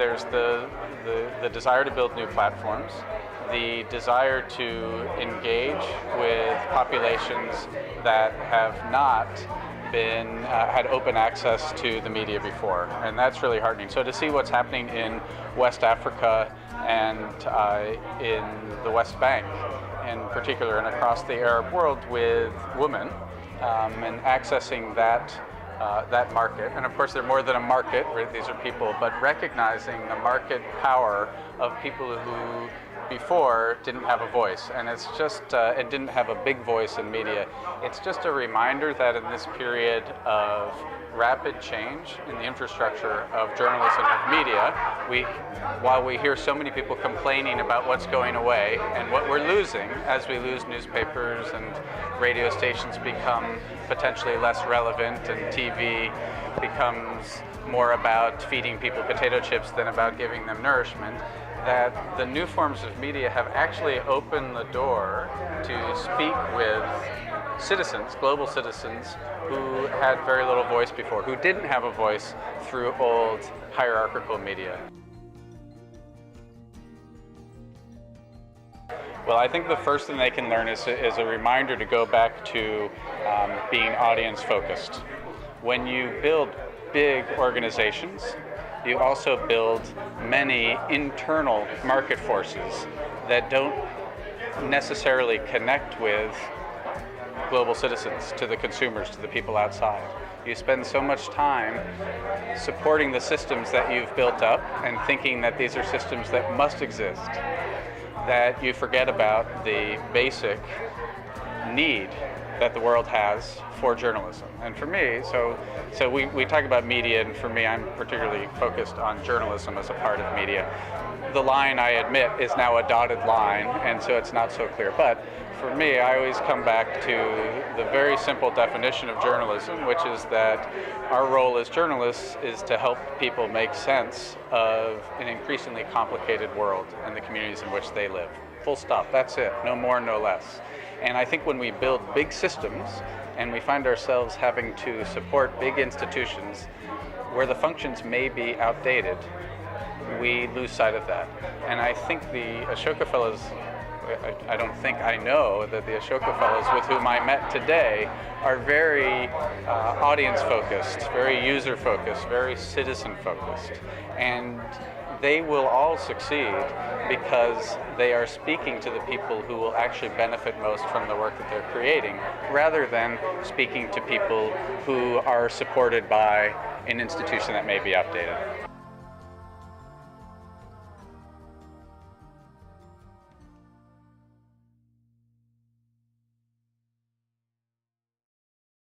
there's the desire to build new platforms, the desire to engage with populations that have not been had open access to the media before, and that's really heartening. So to see what's happening in West Africa and in the West Bank in particular, and across the Arab world with women, and accessing that market. And of course, they're more than a market, right? These are people, but recognizing the market power of people who before didn't have a voice. And it's just, it didn't have a big voice in media. It's just a reminder that in this period of rapid change in the infrastructure of journalism and media, while we hear so many people complaining about what's going away and what we're losing as we lose newspapers and radio stations become potentially less relevant and TV becomes more about feeding people potato chips than about giving them nourishment, that the new forms of media have actually opened the door to speak with citizens, global citizens, who had very little voice before, who didn't have a voice through old hierarchical media. Well, I think the first thing they can learn is a reminder to go back to being audience-focused. When you build big organizations, you also build many internal market forces that don't necessarily connect with global citizens, to the consumers, to the people outside. You spend so much time supporting the systems that you've built up and thinking that these are systems that must exist, that you forget about the basic need that the world has for journalism. And for me, so we talk about media, and for me, I'm particularly focused on journalism as a part of media. The line, I admit, is now a dotted line, and so it's not so clear. But for me, I always come back to the very simple definition of journalism, which is that our role as journalists is to help people make sense of an increasingly complicated world and the communities in which they live. Full stop, that's it, no more, no less. And I think when we build big systems and we find ourselves having to support big institutions where the functions may be outdated, we lose sight of that. And I think the Ashoka Fellows, I don't think, I know that the Ashoka Fellows with whom I met today are very audience-focused, very user-focused, very citizen-focused. And they will all succeed because they are speaking to the people who will actually benefit most from the work that they're creating, rather than speaking to people who are supported by an institution that may be outdated.